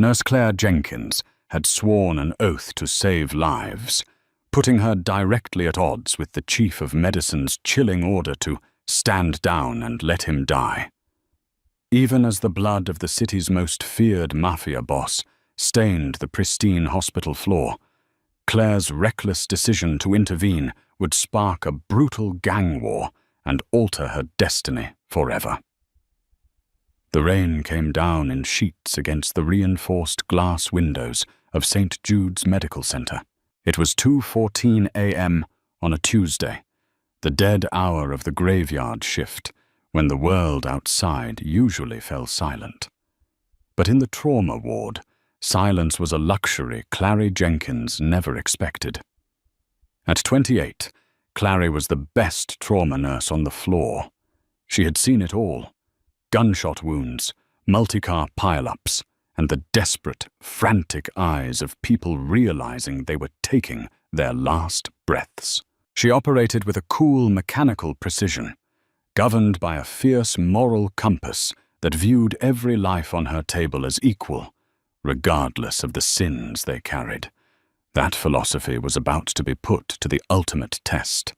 Nurse Claire Jenkins had sworn an oath to save lives, putting her directly at odds with the chief of medicine's chilling order to stand down and let him die. Even as the blood of the city's most feared mafia boss stained the pristine hospital floor, Claire's reckless decision to intervene would spark a brutal gang war and alter her destiny forever. The rain came down in sheets against the reinforced glass windows of St. Jude's Medical Center. It was 2:14 a.m. on a Tuesday, the dead hour of the graveyard shift, when the world outside usually fell silent. But in the trauma ward, silence was a luxury Clary Jenkins never expected. At 28, Clary was the best trauma nurse on the floor. She had seen it all: gunshot wounds, multi-car pile-ups, and the desperate, frantic eyes of people realizing they were taking their last breaths. She operated with a cool, mechanical precision, governed by a fierce moral compass that viewed every life on her table as equal, regardless of the sins they carried. That philosophy was about to be put to the ultimate test.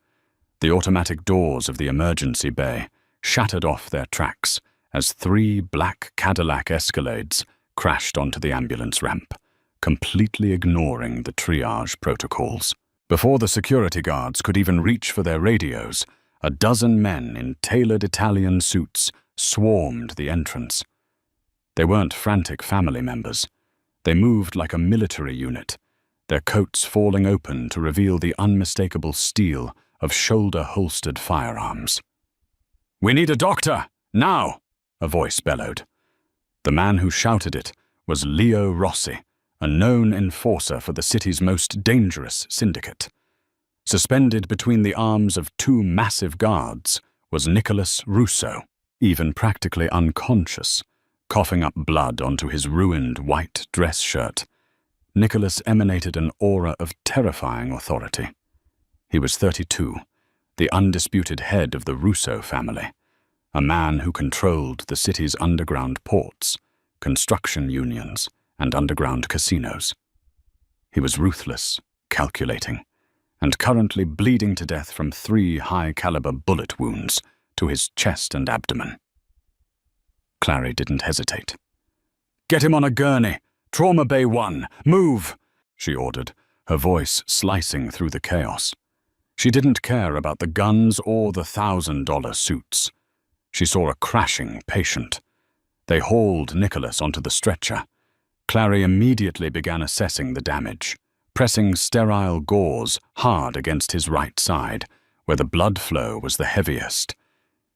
The automatic doors of the emergency bay shattered off their tracks as 3 black Cadillac Escalades crashed onto the ambulance ramp, completely ignoring the triage protocols. Before the security guards could even reach for their radios, a dozen men in tailored Italian suits swarmed the entrance. They weren't frantic family members. They moved like a military unit, their coats falling open to reveal the unmistakable steel of shoulder-holstered firearms. "We need a doctor, now!" a voice bellowed. The man who shouted it was Leo Rossi, a known enforcer for the city's most dangerous syndicate. Suspended between the arms of 2 massive guards was Nicholas Russo, even practically unconscious, coughing up blood onto his ruined white dress shirt. Nicholas emanated an aura of terrifying authority. He was 32, the undisputed head of the Russo family, a man who controlled the city's underground ports, construction unions, and underground casinos. He was ruthless, calculating, and currently bleeding to death from 3 high-caliber bullet wounds to his chest and abdomen. Clary didn't hesitate. "Get him on a gurney! Trauma Bay 1! Move!" she ordered, her voice slicing through the chaos. She didn't care about the guns or the $1,000 suits. She saw a crashing patient. They hauled Nicholas onto the stretcher. Clary immediately began assessing the damage, pressing sterile gauze hard against his right side, where the blood flow was the heaviest.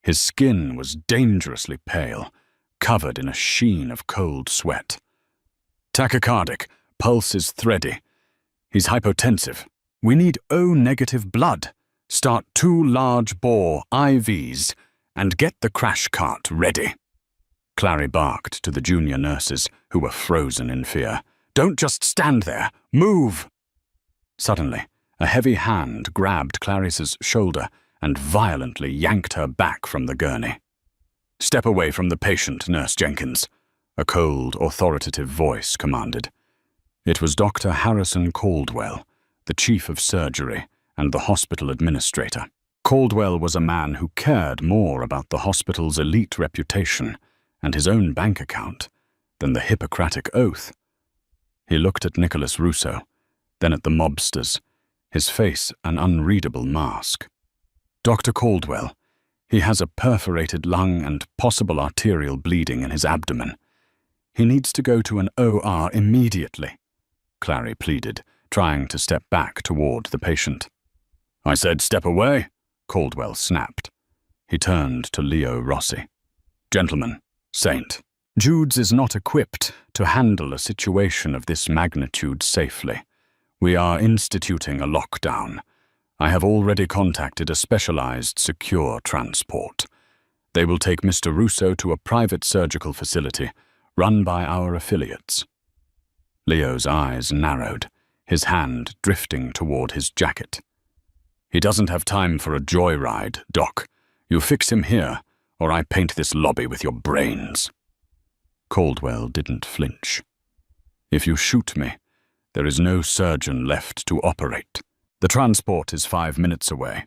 His skin was dangerously pale, covered in a sheen of cold sweat. "Tachycardic, pulse is thready. He's hypotensive. We need O-negative blood. Start 2 large-bore IVs and get the crash cart ready." Clary barked to the junior nurses, who were frozen in fear. "Don't just stand there. Move!" Suddenly, a heavy hand grabbed Clarice's shoulder and violently yanked her back from the gurney. "Step away from the patient, Nurse Jenkins," a cold, authoritative voice commanded. It was Dr. Harrison Caldwell, the chief of surgery and the hospital administrator. Caldwell was a man who cared more about the hospital's elite reputation and his own bank account than the Hippocratic Oath. He looked at Nicholas Russo, then at the mobsters, his face an unreadable mask. "Dr. Caldwell, he has a perforated lung and possible arterial bleeding in his abdomen. He needs to go to an OR immediately," Clary pleaded, trying to step back toward the patient. "I said step away," Caldwell snapped. He turned to Leo Rossi. "Gentlemen, Saint, Jude's is not equipped to handle a situation of this magnitude safely. We are instituting a lockdown. I have already contacted a specialized secure transport. They will take Mr. Russo to a private surgical facility run by our affiliates." Leo's eyes narrowed, his hand drifting toward his jacket. "He doesn't have time for a joyride, Doc. You fix him here, or I paint this lobby with your brains." Caldwell didn't flinch. If you shoot me, there is no surgeon left to operate. The transport is 5 minutes away.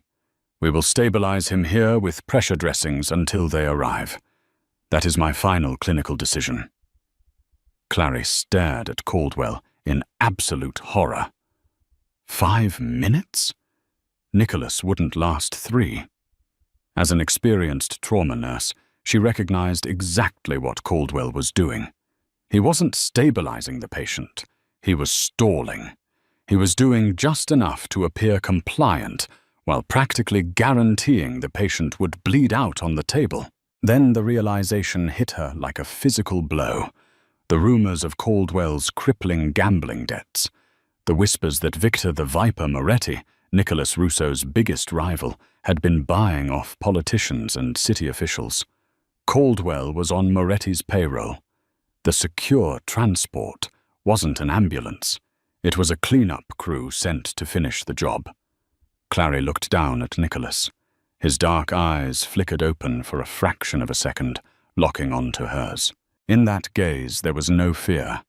We will stabilize him here with pressure dressings until they arrive. That is my final clinical decision." Clary stared at Caldwell in absolute horror. 5 minutes? Nicholas wouldn't last 3. As an experienced trauma nurse, she recognized exactly what Caldwell was doing. He wasn't stabilizing the patient. He was stalling. He was doing just enough to appear compliant while practically guaranteeing the patient would bleed out on the table. Then the realization hit her like a physical blow. The rumors of Caldwell's crippling gambling debts, the whispers that Victor the Viper Moretti, Nicholas Russo's biggest rival, had been buying off politicians and city officials. Caldwell was on Moretti's payroll. The secure transport wasn't an ambulance. It was a cleanup crew sent to finish the job. Clary looked down at Nicholas. His dark eyes flickered open for a fraction of a second, locking onto hers. In that gaze there was no fear,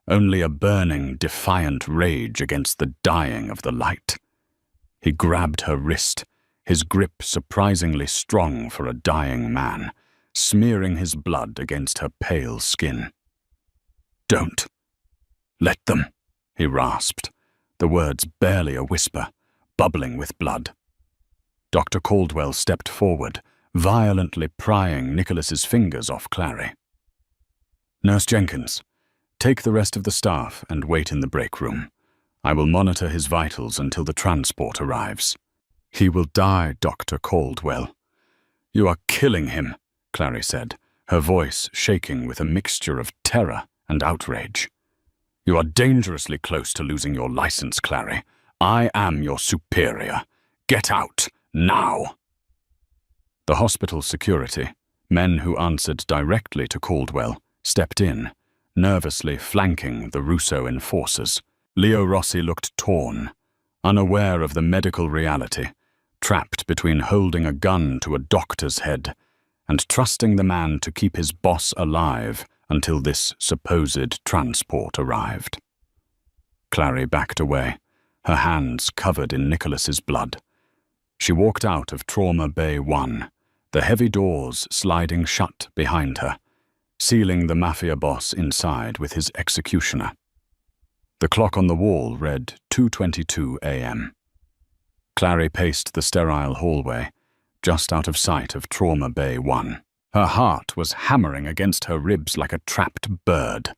only a burning, defiant rage against the dying of the light. He grabbed her wrist, his grip surprisingly strong for a dying man, smearing his blood against her pale skin. "Don't let them," he rasped, the words barely a whisper, bubbling with blood. Dr. Caldwell stepped forward, violently prying Nicholas's fingers off Clary. "Nurse Jenkins, take the rest of the staff and wait in the break room. I will monitor his vitals until the transport arrives." "He will die, Dr. Caldwell." "You are killing him," Clary said, her voice shaking with a mixture of terror and outrage. "You are dangerously close to losing your license, Clary. I am your superior. Get out, now." The hospital security, men who answered directly to Caldwell, stepped in, nervously flanking the Russo enforcers. Leo Rossi looked torn, unaware of the medical reality, trapped between holding a gun to a doctor's head and trusting the man to keep his boss alive until this supposed transport arrived. Clary backed away, her hands covered in Nicholas's blood. She walked out of Trauma Bay 1, the heavy doors sliding shut behind her, sealing the Mafia Boss inside with his executioner. The clock on the wall read 2:22 a.m. Clary paced the sterile hallway, just out of sight of Trauma Bay 1. Her heart was hammering against her ribs like a trapped bird.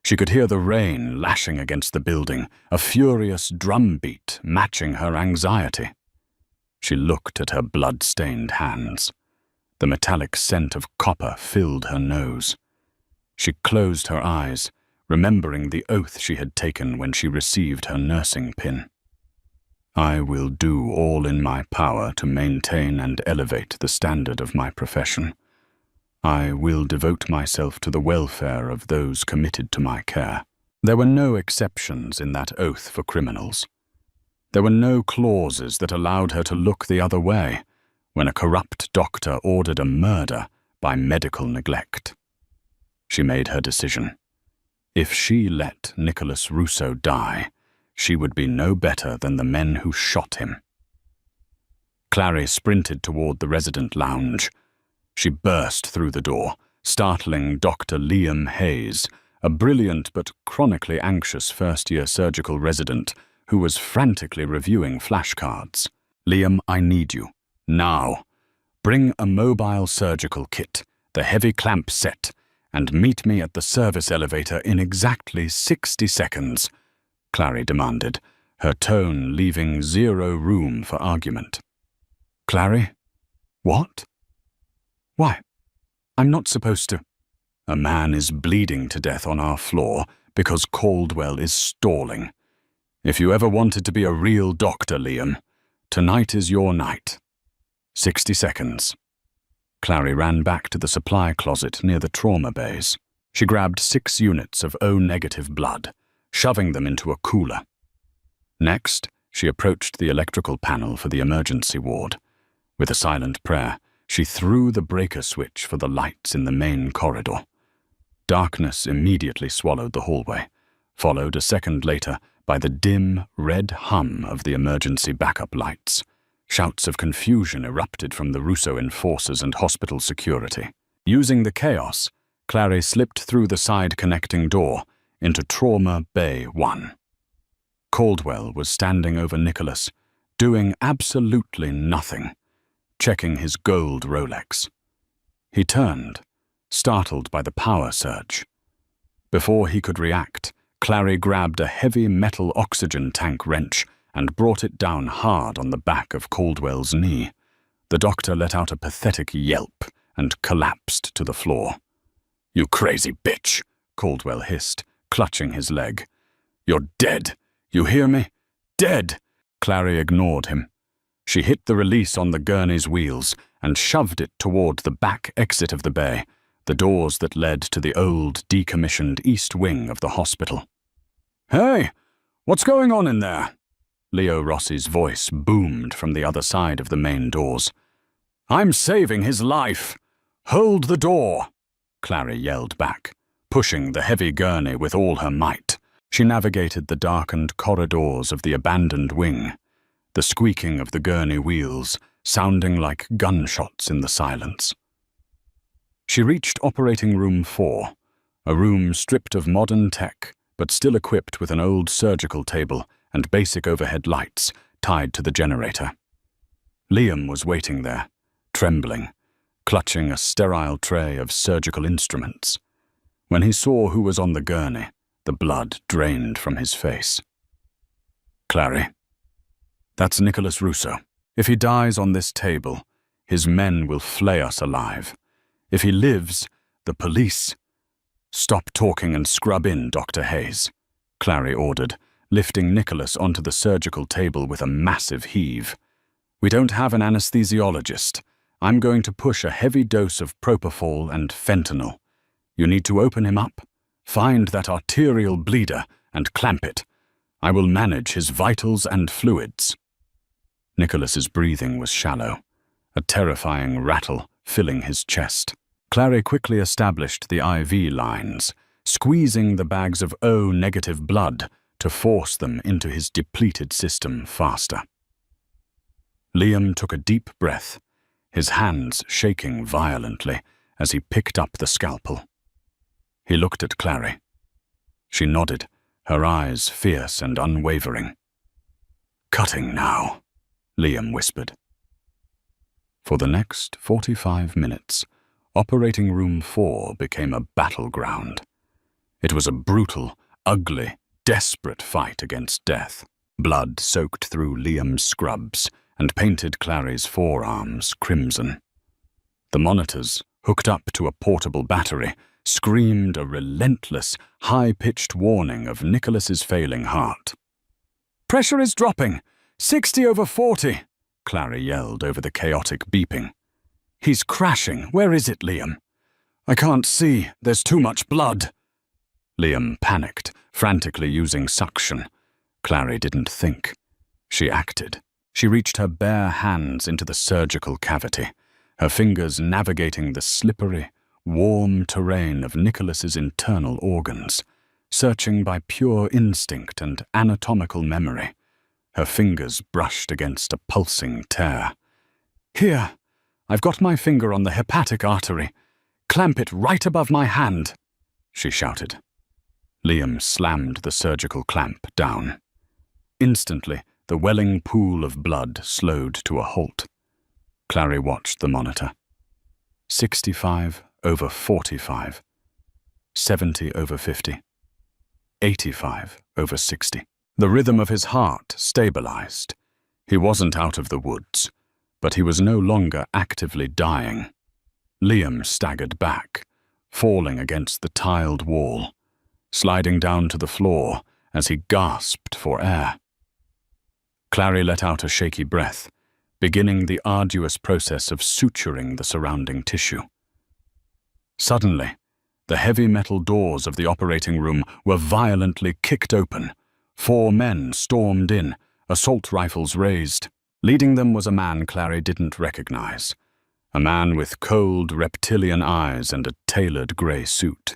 She could hear the rain lashing against the building, a furious drumbeat matching her anxiety. She looked at her blood-stained hands. The metallic scent of copper filled her nose. She closed her eyes, remembering the oath she had taken when she received her nursing pin. "I will do all in my power to maintain and elevate the standard of my profession. I will devote myself to the welfare of those committed to my care." There were no exceptions in that oath for criminals. There were no clauses that allowed her to look the other way when a corrupt doctor ordered a murder by medical neglect. She made her decision. If she let Nicholas Russo die, she would be no better than the men who shot him. Clary sprinted toward the resident lounge. She burst through the door, startling Dr. Liam Hayes, a brilliant but chronically anxious first-year surgical resident who was frantically reviewing flashcards. "Liam, I need you. Now. Bring a mobile surgical kit, the heavy clamp set, and meet me at the service elevator in exactly 60 seconds, Clary demanded, her tone leaving zero room for argument. "Clary? What? Why? I'm not supposed to." "A man is bleeding to death on our floor because Caldwell is stalling. If you ever wanted to be a real doctor, Liam, tonight is your night. 60 seconds. Clary ran back to the supply closet near the trauma bays. She grabbed 6 units of O-negative blood, shoving them into a cooler. Next, she approached the electrical panel for the emergency ward. With a silent prayer, she threw the breaker switch for the lights in the main corridor. Darkness immediately swallowed the hallway, followed a second later by the dim, red hum of the emergency backup lights. Shouts of confusion erupted from the Russo enforcers and hospital security. Using the chaos, Clary slipped through the side connecting door into Trauma Bay 1. Caldwell was standing over Nicholas, doing absolutely nothing, checking his gold Rolex. He turned, startled by the power surge. Before he could react, Clary grabbed a heavy metal oxygen tank wrench and brought it down hard on the back of Caldwell's knee. The doctor let out a pathetic yelp and collapsed to the floor. "You crazy bitch," Caldwell hissed, clutching his leg. "You're dead. You hear me? Dead!" Clary ignored him. She hit the release on the gurney's wheels and shoved it toward the back exit of the bay, the doors that led to the old, decommissioned east wing of the hospital. "Hey, what's going on in there?" Leo Rossi's voice boomed from the other side of the main doors. "I'm saving his life. Hold the door," Clary yelled back, pushing the heavy gurney with all her might. She navigated the darkened corridors of the abandoned wing, the squeaking of the gurney wheels sounding like gunshots in the silence. She reached Operating Room 4, a room stripped of modern tech, but still equipped with an old surgical table and basic overhead lights tied to the generator. Liam was waiting there, trembling, clutching a sterile tray of surgical instruments. When he saw who was on the gurney, the blood drained from his face. "Clary, that's Nicholas Russo. If he dies on this table, his men will flay us alive. If he lives, the police—" "Stop talking and scrub in, Dr. Hayes," Clary ordered, lifting Nicholas onto the surgical table with a massive heave. "We don't have an anesthesiologist. I'm going to push a heavy dose of propofol and fentanyl. You need to open him up, find that arterial bleeder, and clamp it. I will manage his vitals and fluids." Nicholas's breathing was shallow, a terrifying rattle filling his chest. Clary quickly established the IV lines, squeezing the bags of O-negative blood to force them into his depleted system faster. Liam took a deep breath, his hands shaking violently as he picked up the scalpel. He looked at Clary. She nodded, her eyes fierce and unwavering. "Cutting now," Liam whispered. For the next 45 minutes, Operating Room 4 became a battleground. It was a brutal, ugly, desperate fight against death. Blood soaked through Liam's scrubs and painted Clary's forearms crimson. The monitors, hooked up to a portable battery, screamed a relentless, high-pitched warning of Nicholas's failing heart. "Pressure is dropping! 60/40! Clary yelled over the chaotic beeping. "He's crashing. Where is it, Liam?" "I can't see. There's too much blood." Liam panicked, frantically using suction. Clary didn't think. She acted. She reached her bare hands into the surgical cavity, her fingers navigating the slippery, warm terrain of Nicholas's internal organs, searching by pure instinct and anatomical memory. Her fingers brushed against a pulsing tear. "Here, I've got my finger on the hepatic artery. Clamp it right above my hand," she shouted. Liam slammed the surgical clamp down. Instantly, the welling pool of blood slowed to a halt. Clary watched the monitor. 65/45, 70/50, 85/60. The rhythm of his heart stabilized. He wasn't out of the woods, but he was no longer actively dying. Liam staggered back, falling against the tiled wall, sliding down to the floor as he gasped for air. Clary let out a shaky breath, beginning the arduous process of suturing the surrounding tissue. Suddenly, the heavy metal doors of the operating room were violently kicked open. 4 men stormed in, assault rifles raised. Leading them was a man Clary didn't recognize, a man with cold, reptilian eyes and a tailored grey suit.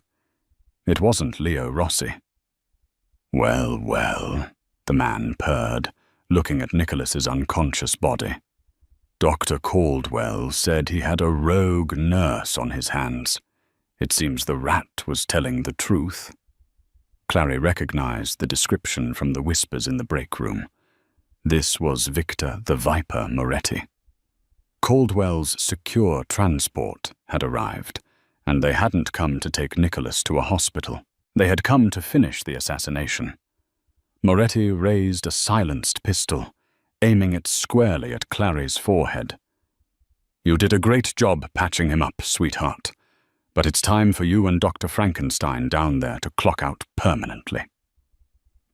It wasn't Leo Rossi. Well, well, the man purred, looking at Nicholas's unconscious body. Dr. Caldwell said he had a rogue nurse on his hands. It seems the rat was telling the truth. Clary recognized the description from the whispers in the break room. This was Victor the Viper Moretti. Caldwell's secure transport had arrived, and they hadn't come to take Nicholas to a hospital. They had come to finish the assassination. Moretti raised a silenced pistol, aiming it squarely at Clary's forehead. "You did a great job patching him up, sweetheart, but it's time for you and Dr. Frankenstein down there to clock out permanently."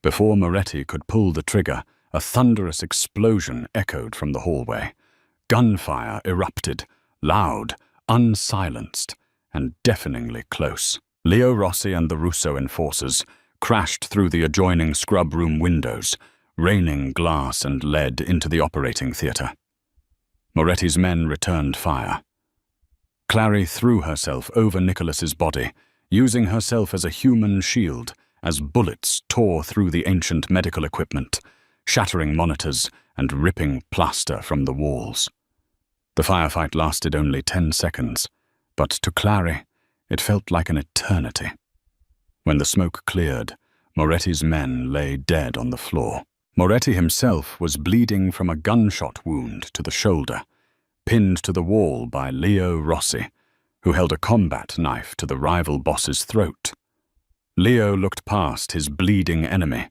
Before Moretti could pull the trigger, a thunderous explosion echoed from the hallway. Gunfire erupted, loud, unsilenced, and deafeningly close. Leo Rossi and the Russo enforcers crashed through the adjoining scrub room windows, raining glass and lead into the operating theater. Moretti's men returned fire. Clary threw herself over Nicholas's body, using herself as a human shield as bullets tore through the ancient medical equipment, shattering monitors and ripping plaster from the walls. The firefight lasted only 10 seconds, but to Clary, it felt like an eternity. When the smoke cleared, Moretti's men lay dead on the floor. Moretti himself was bleeding from a gunshot wound to the shoulder, pinned to the wall by Leo Rossi, who held a combat knife to the rival boss's throat. Leo looked past his bleeding enemy,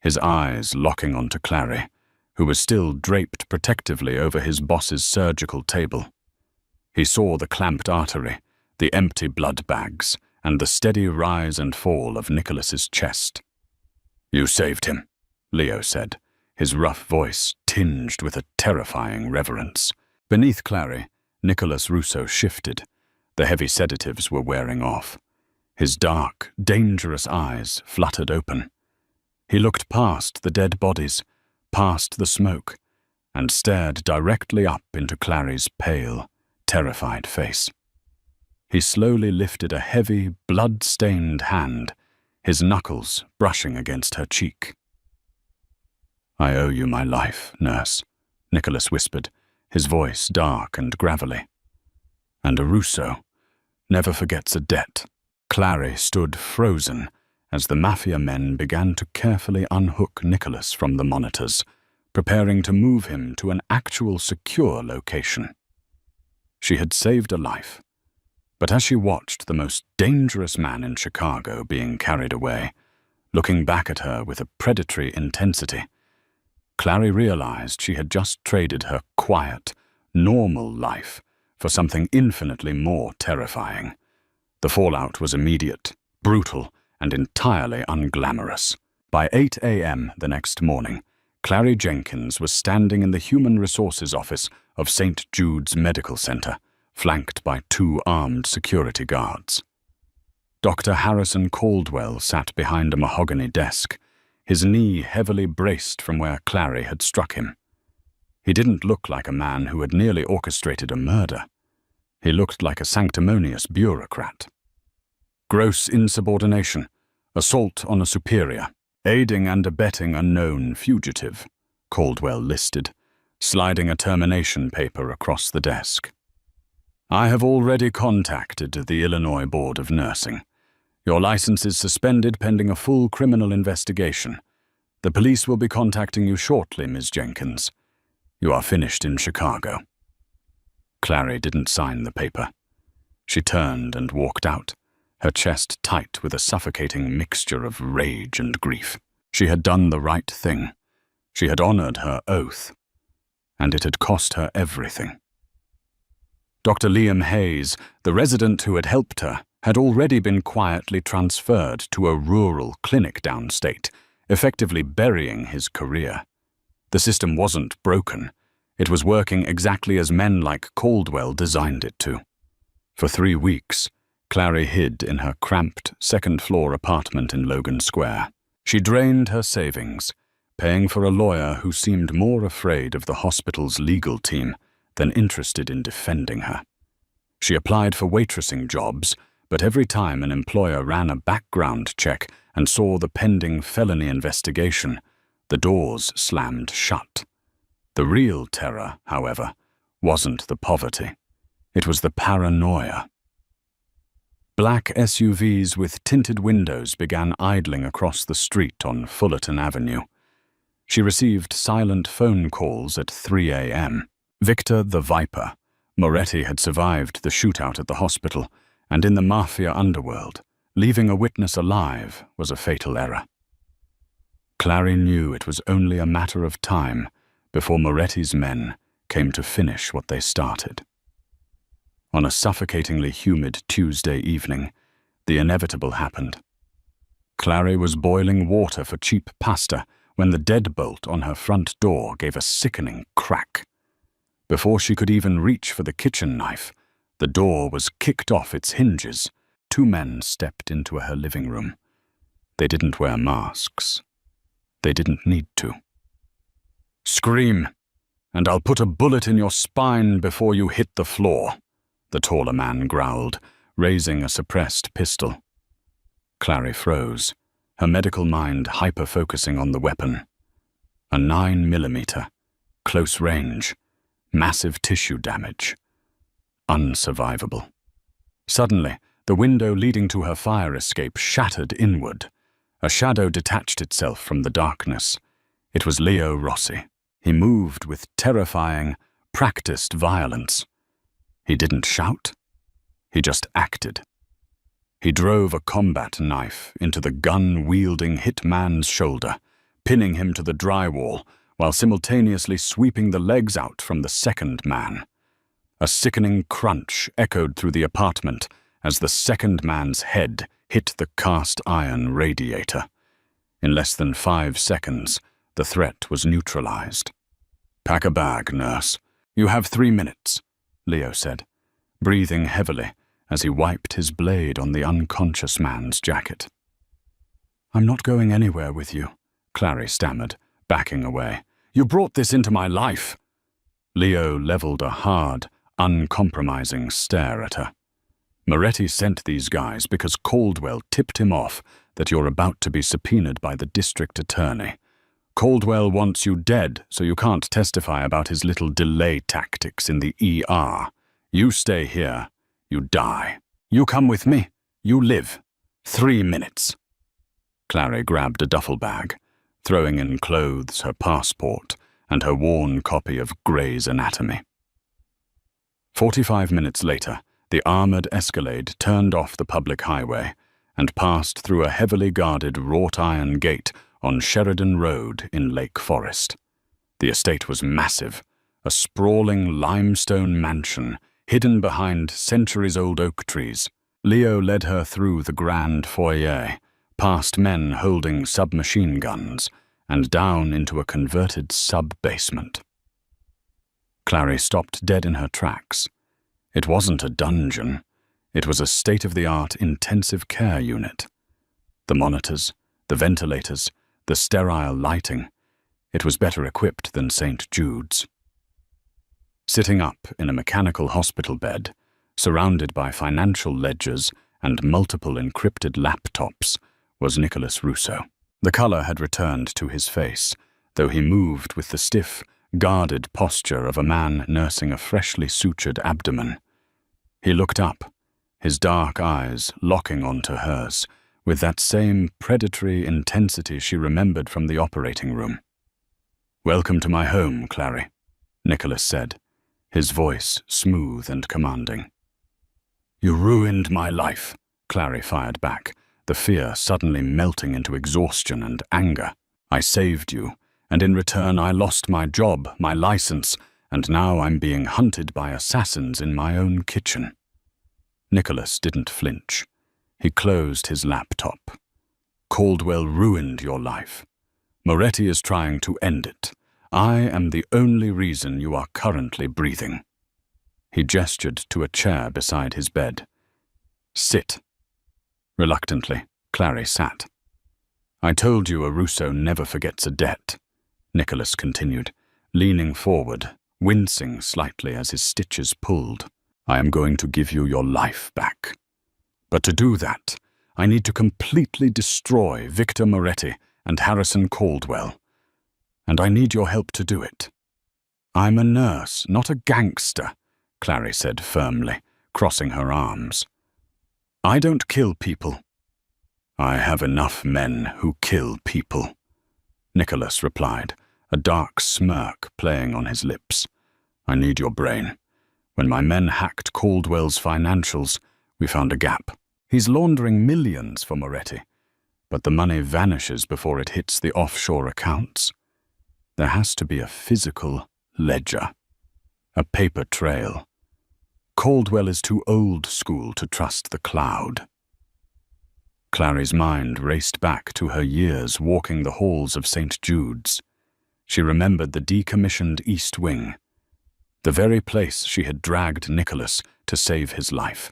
his eyes locking onto Clary, who was still draped protectively over his boss's surgical table. He saw the clamped artery, the empty blood bags, and the steady rise and fall of Nicholas's chest. "You saved him," Leo said, his rough voice tinged with a terrifying reverence. Beneath Clary, Nicholas Russo shifted. The heavy sedatives were wearing off. His dark, dangerous eyes fluttered open. He looked past the dead bodies, past the smoke, and stared directly up into Clary's pale, terrified face. He slowly lifted a heavy, blood-stained hand, his knuckles brushing against her cheek. "I owe you my life, nurse," Nicholas whispered, his voice dark and gravelly. "And a Russo never forgets a debt." Clary stood frozen as the Mafia men began to carefully unhook Nicholas from the monitors, preparing to move him to an actual secure location. She had saved a life, but as she watched the most dangerous man in Chicago being carried away, looking back at her with a predatory intensity, Clary realized she had just traded her quiet, normal life for something infinitely more terrifying. The fallout was immediate, brutal, and entirely unglamorous. By 8 a.m. the next morning, Clary Jenkins was standing in the Human Resources office of St. Jude's Medical Center, flanked by 2 armed security guards. Dr. Harrison Caldwell sat behind a mahogany desk, his knee heavily braced from where Clary had struck him. He didn't look like a man who had nearly orchestrated a murder. He looked like a sanctimonious bureaucrat. "Gross insubordination, assault on a superior, aiding and abetting a known fugitive," Caldwell listed, sliding a termination paper across the desk. "I have already contacted the Illinois Board of Nursing. Your license is suspended pending a full criminal investigation. The police will be contacting you shortly, Ms. Jenkins. You are finished in Chicago." Clary didn't sign the paper. She turned and walked out, her chest tight with a suffocating mixture of rage and grief. She had done the right thing. She had honored her oath, and it had cost her everything. Dr. Liam Hayes, the resident who had helped her, had already been quietly transferred to a rural clinic downstate, effectively burying his career. The system wasn't broken. It was working exactly as men like Caldwell designed it to. For 3 weeks, Clary hid in her cramped second-floor apartment in Logan Square. She drained her savings, paying for a lawyer who seemed more afraid of the hospital's legal team than interested in defending her. She applied for waitressing jobs, but every time an employer ran a background check and saw the pending felony investigation, the doors slammed shut. The real terror, however, wasn't the poverty. It was the paranoia. Black SUVs with tinted windows began idling across the street on Fullerton Avenue. She received silent phone calls at 3 a.m. Victor the Viper, Moretti had survived the shootout at the hospital, and in the Mafia underworld, leaving a witness alive was a fatal error. Clary knew it was only a matter of time before Moretti's men came to finish what they started. On a suffocatingly humid Tuesday evening, the inevitable happened. Clary was boiling water for cheap pasta when the deadbolt on her front door gave a sickening crack. Before she could even reach for the kitchen knife, the door was kicked off its hinges. 2 men stepped into her living room. They didn't wear masks. They didn't need to. "Scream, and I'll put a bullet in your spine before you hit the floor," the taller man growled, raising a suppressed pistol. Clary froze, her medical mind hyper-focusing on the weapon. A 9mm, close range, massive tissue damage. Unsurvivable. Suddenly, the window leading to her fire escape shattered inward. A shadow detached itself from the darkness. It was Leo Rossi. He moved with terrifying, practiced violence. He didn't shout. He just acted. He drove a combat knife into the gun-wielding hitman's shoulder, pinning him to the drywall while simultaneously sweeping the legs out from the second man. A sickening crunch echoed through the apartment as the second man's head hit the cast-iron radiator. In less than 5 seconds, the threat was neutralized. "Pack a bag, nurse. You have 3 minutes," Leo said, breathing heavily as he wiped his blade on the unconscious man's jacket. "I'm not going anywhere with you," Clary stammered, backing away. "You brought this into my life." Leo leveled a hard, uncompromising stare at her. "Moretti sent these guys because Caldwell tipped him off that you're about to be subpoenaed by the district attorney. Caldwell wants you dead, so you can't testify about his little delay tactics in the ER. You stay here, you die. You come with me, you live. 3 minutes." Clary grabbed a duffel bag, throwing in clothes, her passport, and her worn copy of Grey's Anatomy. 45 minutes later, the armored Escalade turned off the public highway and passed through a heavily guarded wrought-iron gate on Sheridan Road in Lake Forest. The estate was massive, a sprawling limestone mansion hidden behind centuries-old oak trees. Leo led her through the grand foyer, past men holding submachine guns, and down into a converted sub-basement. Clary stopped dead in her tracks. It wasn't a dungeon. It was a state-of-the-art intensive care unit. The monitors, the ventilators, the sterile lighting. It was better equipped than St. Jude's. Sitting up in a mechanical hospital bed, surrounded by financial ledgers and multiple encrypted laptops, was Nicholas Russo. The color had returned to his face, though he moved with the stiff, guarded posture of a man nursing a freshly sutured abdomen. He looked up, his dark eyes locking onto hers, with that same predatory intensity she remembered from the operating room. "Welcome to my home, Clary," Nicholas said, his voice smooth and commanding. "You ruined my life," Clary fired back, the fear suddenly melting into exhaustion and anger. "I saved you, and in return I lost my job, my license, and now I'm being hunted by assassins in my own kitchen." Nicholas didn't flinch. He closed his laptop. "Caldwell ruined your life. Moretti is trying to end it. I am the only reason you are currently breathing." He gestured to a chair beside his bed. "Sit." Reluctantly, Clary sat. "I told you a Russo never forgets a debt," Nicholas continued, leaning forward, wincing slightly as his stitches pulled. "I am going to give you your life back. But to do that, I need to completely destroy Victor Moretti and Harrison Caldwell. And I need your help to do it." "I'm a nurse, not a gangster," Clary said firmly, crossing her arms. "I don't kill people." "I have enough men who kill people," Nicholas replied, a dark smirk playing on his lips. "I need your brain. When my men hacked Caldwell's financials, we found a gap. He's laundering millions for Moretti, but the money vanishes before it hits the offshore accounts. There has to be a physical ledger, a paper trail. Caldwell is too old school to trust the cloud." Clary's mind raced back to her years walking the halls of St. Jude's. She remembered the decommissioned East Wing, the very place she had dragged Nicholas to save his life.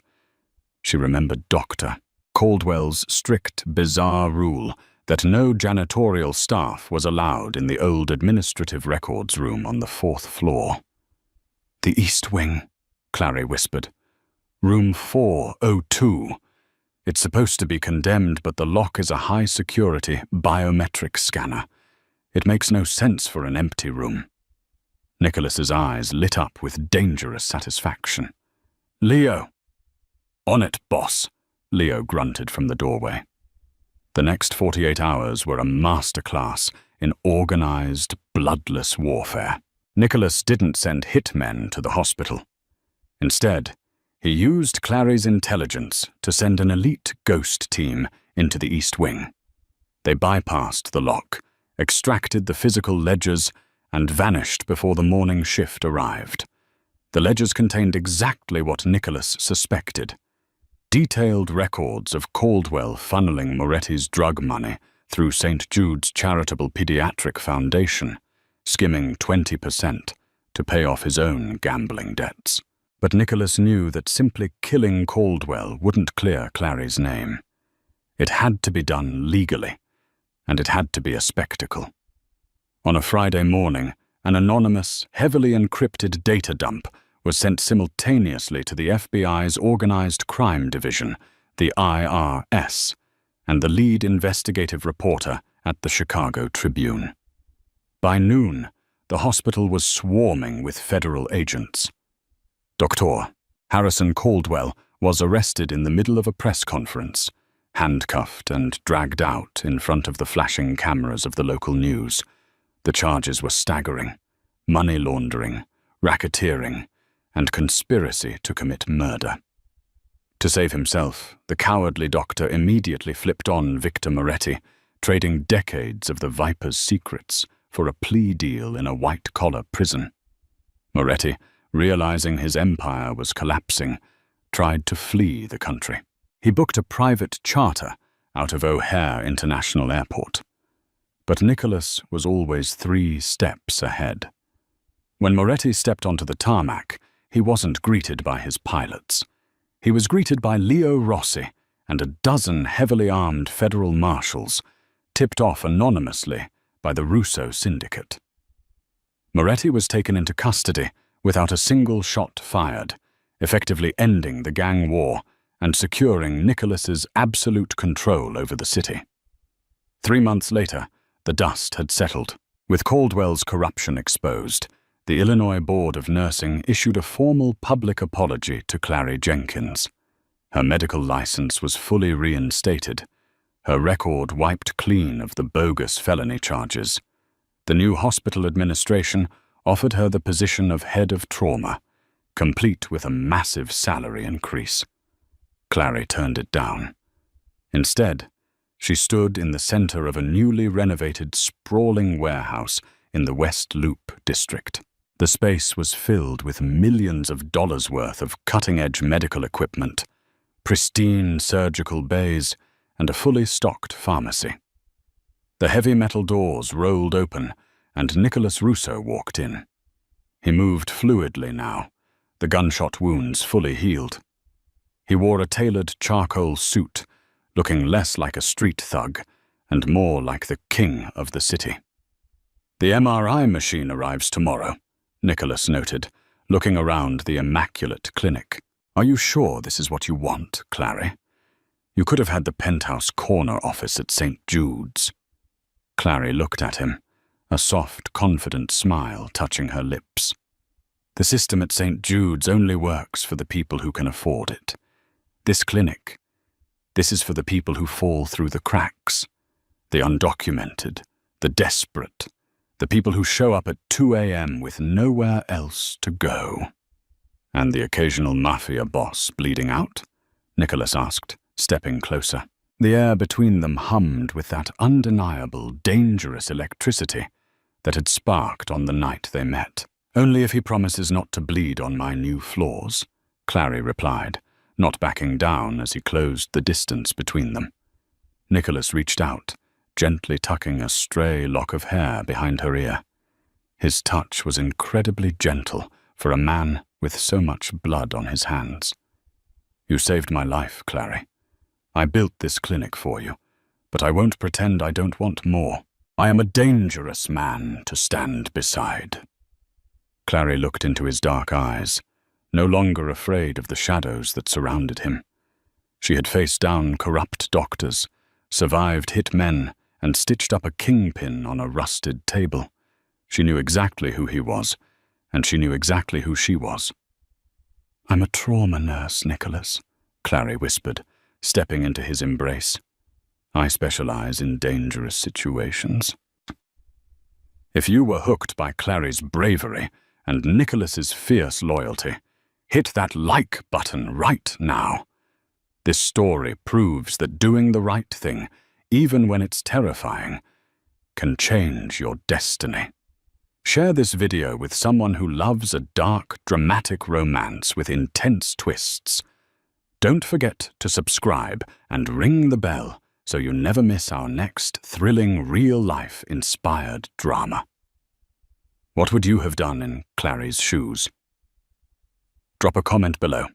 She remembered Dr. Caldwell's strict, bizarre rule that no janitorial staff was allowed in the old administrative records room on the 4th floor. "The East Wing," Clary whispered. "Room 402. It's supposed to be condemned, but the lock is a high-security biometric scanner. It makes no sense for an empty room." Nicholas's eyes lit up with dangerous satisfaction. "Leo!" "On it, boss," Leo grunted from the doorway. The next 48 hours were a masterclass in organized, bloodless warfare. Nicholas didn't send hitmen to the hospital. Instead, he used Clary's intelligence to send an elite ghost team into the East Wing. They bypassed the lock, extracted the physical ledgers, and vanished before the morning shift arrived. The ledgers contained exactly what Nicholas suspected: detailed records of Caldwell funneling Moretti's drug money through St. Jude's Charitable Pediatric Foundation, skimming 20% to pay off his own gambling debts. But Nicholas knew that simply killing Caldwell wouldn't clear Clary's name. It had to be done legally, and it had to be a spectacle. On a Friday morning, an anonymous, heavily encrypted data dump was sent simultaneously to the FBI's Organized Crime Division, the IRS, and the lead investigative reporter at the Chicago Tribune. By noon, the hospital was swarming with federal agents. Dr. Harrison Caldwell was arrested in the middle of a press conference, handcuffed and dragged out in front of the flashing cameras of the local news. The charges were staggering: money laundering, racketeering, and conspiracy to commit murder. To save himself, the cowardly doctor immediately flipped on Victor Moretti, trading decades of the Viper's secrets for a plea deal in a white-collar prison. Moretti, realizing his empire was collapsing, tried to flee the country. He booked a private charter out of O'Hare International Airport. But Nicholas was always 3 steps ahead. When Moretti stepped onto the tarmac, he wasn't greeted by his pilots. He was greeted by Leo Rossi and a dozen heavily armed federal marshals, tipped off anonymously by the Russo syndicate. Moretti was taken into custody without a single shot fired, effectively ending the gang war and securing Nicholas's absolute control over the city. 3 months later, the dust had settled. With Caldwell's corruption exposed, the Illinois Board of Nursing issued a formal public apology to Clary Jenkins. Her medical license was fully reinstated, her record wiped clean of the bogus felony charges. The new hospital administration offered her the position of head of trauma, complete with a massive salary increase. Clary turned it down. Instead, she stood in the center of a newly renovated, sprawling warehouse in the West Loop district. The space was filled with millions of dollars worth of cutting-edge medical equipment, pristine surgical bays, and a fully stocked pharmacy. The heavy metal doors rolled open, and Nicholas Russo walked in. He moved fluidly now, the gunshot wounds fully healed. He wore a tailored charcoal suit, looking less like a street thug and more like the king of the city. "The MRI machine arrives tomorrow," Nicholas noted, looking around the immaculate clinic. "Are you sure this is what you want, Clary?" You could have had the penthouse corner office at St. Jude's. Clary looked at him, a soft, confident smile touching her lips. The system at St. Jude's only works for the people who can afford it. This clinic, this is for the people who fall through the cracks, the undocumented, the desperate, the people who show up at 2 a.m. with nowhere else to go. And the occasional mafia boss bleeding out? Nicholas asked, stepping closer. The air between them hummed with that undeniable, dangerous electricity that had sparked on the night they met. Only if he promises not to bleed on my new floors, Clary replied, not backing down as he closed the distance between them. Nicholas reached out, gently tucking a stray lock of hair behind her ear. His touch was incredibly gentle for a man with so much blood on his hands. You saved my life, Clary. I built this clinic for you, but I won't pretend I don't want more. I am a dangerous man to stand beside. Clary looked into his dark eyes, no longer afraid of the shadows that surrounded him. She had faced down corrupt doctors, survived hit men, and stitched up a kingpin on a rusted table. She knew exactly who he was, and she knew exactly who she was. I'm a trauma nurse, Nicholas, Clary whispered, stepping into his embrace. I specialize in dangerous situations. If you were hooked by Clary's bravery and Nicholas's fierce loyalty, hit that like button right now. This story proves that doing the right thing, even when it's terrifying, can change your destiny. Share this video with someone who loves a dark, dramatic romance with intense twists. Don't forget to subscribe and ring the bell so you never miss our next thrilling, real-life inspired drama. What would you have done in Clary's shoes? Drop a comment below.